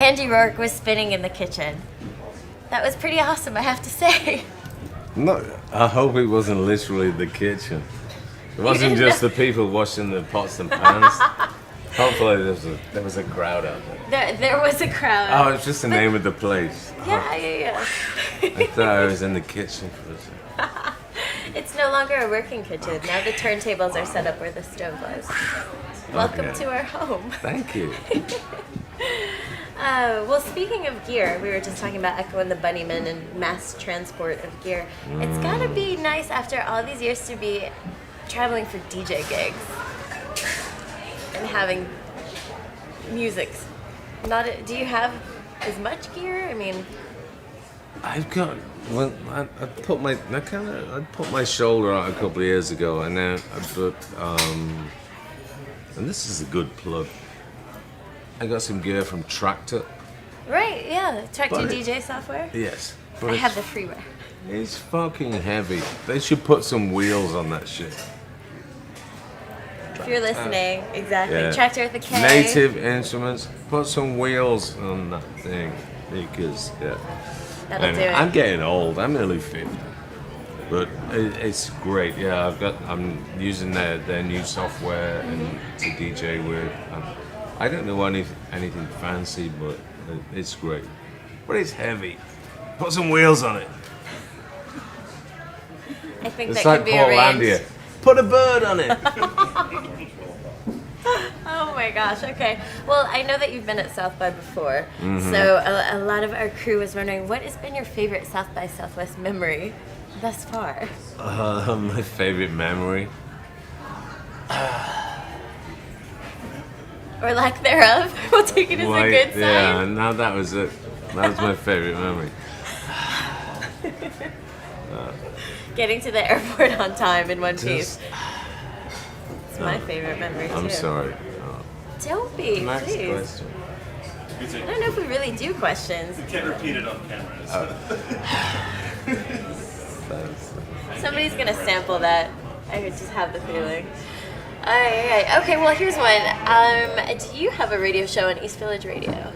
Andy Rourke was spinning in the kitchen. That was pretty awesome, I have to say. No, I hope it wasn't literally the kitchen. It wasn't just the people washing the pots and pans. Hopefully there was a crowd out there. There was a crowd. Oh, it's just the name of the place. Yeah. I thought I was in the kitchen for a second. It's no longer a working kitchen. Now the turntables are set up where the stove was. Welcome to our home. Thank you. Well, speaking of gear, we were just talking about Echo and the Bunnymen and mass transport of gear. It's gotta be nice after all these years to be traveling for DJ gigs and having music. Do you have as much gear? I mean, I've got. Well, I put my shoulder out a couple of years ago, and now and this is a good plug. I got some gear from Tractor. Right, yeah, Tractor DJ software. Yes. I have the freeware. It's fucking heavy. They should put some wheels on that shit. If you're listening, exactly. Yeah. Tractor with a K. Native Instruments, put some wheels on that thing. Because, That'll do it. I'm getting old. I'm nearly 50. But it's great. Yeah, I'm using their new software and to DJ with. I don't know anything fancy, but it's great. But it's heavy. Put some wheels on it. I think It's that like could be Portlandia. arranged. Put a bird on it. Oh my gosh, okay. Well, I know that you've been at South by before, so a lot of our crew was wondering, what has been your favorite South by Southwest memory thus far? My favorite memory. Or lack thereof. We'll take it as a good sign. Yeah, no, that was it. That was my favorite memory. Getting to the airport on time in one piece. It's my favorite memory too. I'm sorry. Don't be, Next please. question. I don't know if we really do questions. You can't repeat it on camera. Somebody's gonna sample that. I just have the feeling. Alright. Okay, well here's one. Do you have a radio show on East Village Radio?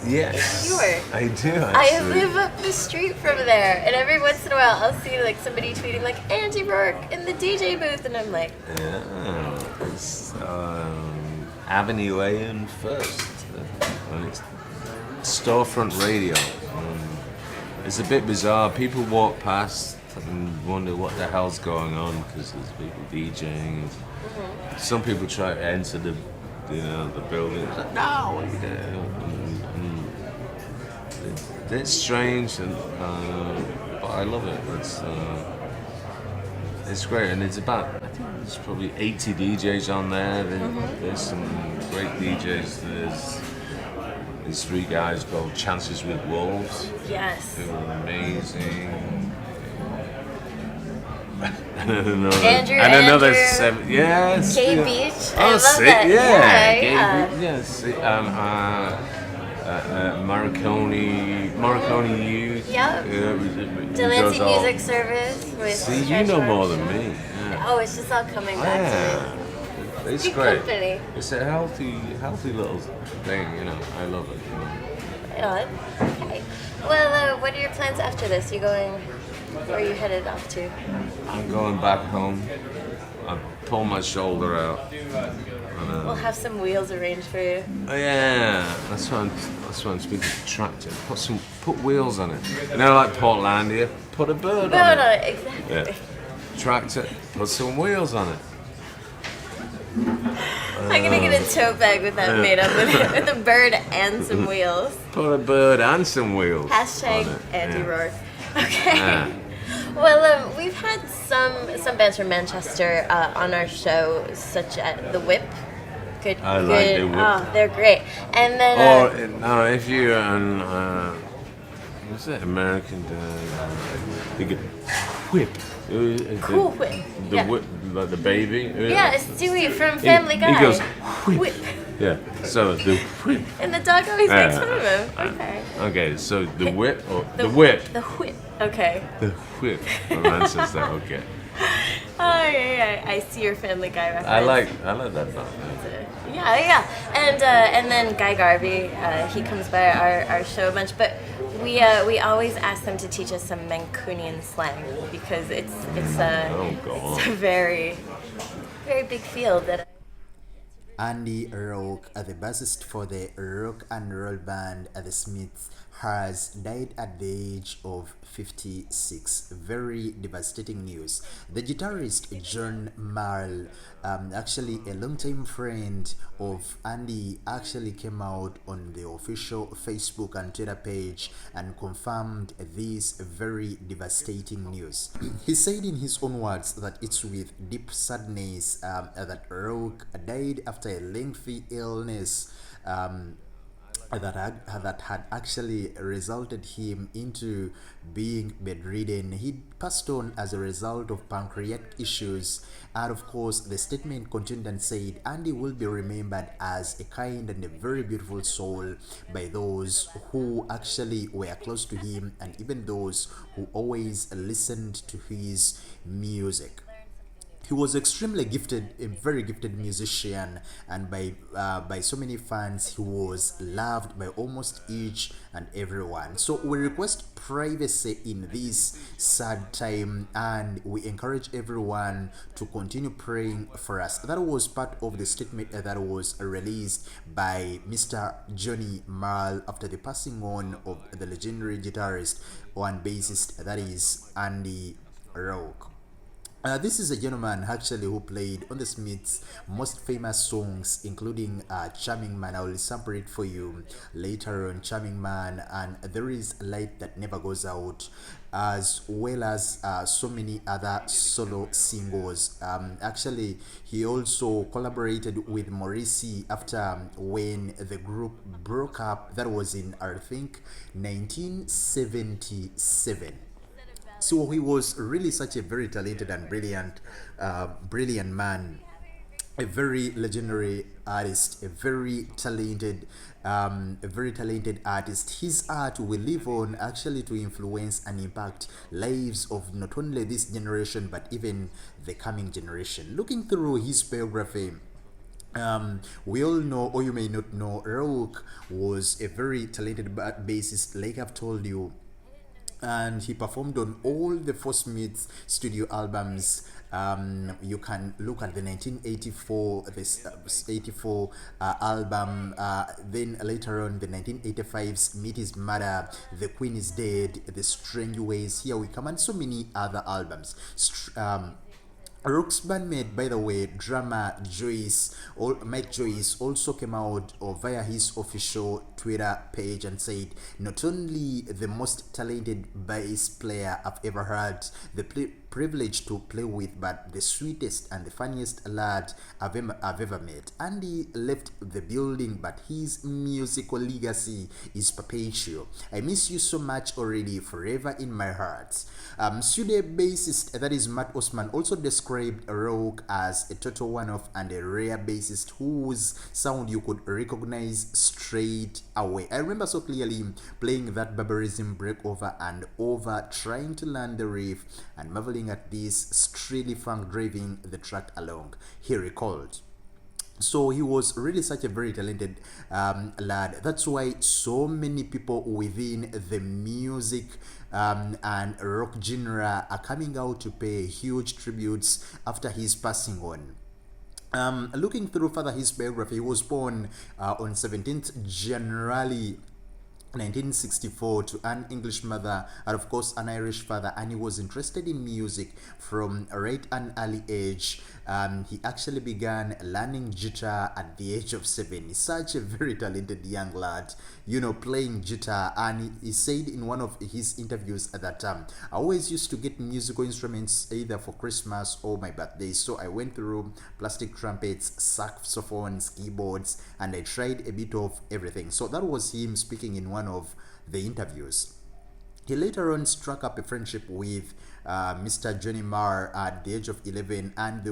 Yes. Sure. I do. I Actually. live up the street from there, and every once in a while I'll see like somebody tweeting like Andy Rourke in the DJ booth, and I'm like, Yeah. It's Avenue A and First. And it's storefront radio. It's a bit bizarre. People walk past and wonder what the hell's going on because there's people DJing. Some people try to enter the building. It's like, no, what are you doing? It's strange, but I love it. It's great, and it's about, I think there's probably 80 DJs on there. There's some great DJs. There's these three guys called Chances with Wolves. yes. Who are amazing. Andrew, another Andrew. 7. Yes. K yeah. Beach. Oh, I love see, that. yeah. Yeah. Yes. Marconi Youth. Yep. Delancey Music Service. With See, you know more than me. Yeah. Oh, it's just all coming back to me. It's Good great. company. It's a healthy little thing, I love it. Yeah. Okay. Well, what are your plans after this? Where are you headed off to? I'm going back home. I pull my shoulder out. We'll have some wheels arranged for you. Oh, yeah, that's why I'm speaking to Tractor. Put wheels on it. Like Portlandia, put a bird No, on no, it. exactly. Yeah. Tractor, put some wheels on it. I'm gonna get a tote bag with that made up with a bird and some wheels. Put a bird and some wheels. Hashtag on it. Andy Yeah. Rourke. Okay. Yeah. Well, we've had some bands from Manchester on our show, such as The Whip. Good. I like The Whip. Oh, they're great. And then. Or no, if you're an what's that American? They get whip. Cool Whip. The Yeah. whip, like the baby. Yeah, it's Stewie from Family Guy. He goes whip. Whip. Yeah. So the whip. And the dog always makes fun of him. Uh, Okay. Okay. So the whip or the whip. The Whip. Okay. The whip. My man says that. Okay. Oh yeah, I see your Family Guy reference. I like that. Yeah. And then Guy Garvey, he comes by our show a bunch, but we always ask them to teach us some Mancunian slang because it's a very big field that. Andy Rourke, the bassist for the rock and roll band The Smiths, has died at the age of 56. Very devastating news. The guitarist Johnny Marr, actually a longtime friend of Andy, actually came out on the official Facebook and Twitter page and confirmed this very devastating news. He said in his own words that it's with deep sadness that Rourke died after a lengthy illness that had actually resulted him into being bedridden. He passed on as a result of pancreatic issues, and of course the statement continued and said Andy will be remembered as a kind and a very beautiful soul by those who actually were close to him and even those who always listened to his music. He was extremely gifted, a very gifted musician, and by so many fans he was loved by almost each and everyone. So we request privacy in this sad time, and we encourage everyone to continue praying for us. That was part of the statement that was released by Mr. Johnny Marr after the passing on of the legendary guitarist and bassist, that is Andy Rourke. This is a gentleman actually who played on the Smiths' most famous songs, including Charming Man. I will sample it for you later on. Charming Man and There Is a Light That Never Goes Out, as well as so many other solo singles. Actually, he also collaborated with Morrissey after when the group broke up. That was in, I think, 1977. So he was really such a very talented and brilliant man, a very legendary artist, a very talented artist. His art will live on actually to influence and impact lives of not only this generation but even the coming generation. Looking through his biography, we all know, or you may not know, Rourke was a very talented bassist, like I've told you, and he performed on all the four Smiths studio albums. You can look at the 1984 album, then later on the 1985's Meet His Mother, The Queen Is Dead, The Strangeways, Here We Come, and so many other albums. Rourke's bandmate, by the way, drummer Mike Joyce, also came out via his official Twitter page and said, not only the most talented bass player I've ever had the privilege to play with, but the sweetest and the funniest lad I've ever met. Andy left the building, but his musical legacy is perpetual. I miss you so much already, forever in my heart. Studio bassist, that is Matt Osman, also described Rourke as a total one-off and a rare bassist whose sound you could recognize straight away. I remember so clearly playing that barbarism break over and over, trying to learn the riff and marveling at this streetly funk driving the track along, he recalled. So he was really such a very talented lad. That's why so many people within the music and rock genre are coming out to pay huge tributes after his passing on. Looking through further his biography, he was born on 17th January 1964 to an English mother and of course an Irish father, and he was interested in music from right an early age. He actually began learning guitar at the age of 7. He's such a very talented young lad, you know, playing guitar. And he said in one of his interviews that I always used to get musical instruments either for Christmas or my birthday, so I went through plastic trumpets, saxophones, keyboards, and I tried a bit of everything. So that was him speaking in one of the interviews. He later on struck up a friendship with Mr. Johnny Marr at the age of 11, and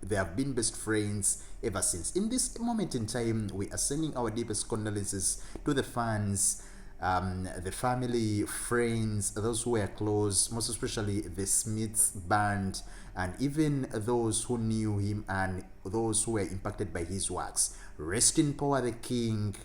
they have been best friends ever since. In this moment in time, we are sending our deepest condolences to the fans, the family, friends, those who were close, most especially the Smiths band, and even those who knew him and those who were impacted by his works. Rest in Power the King,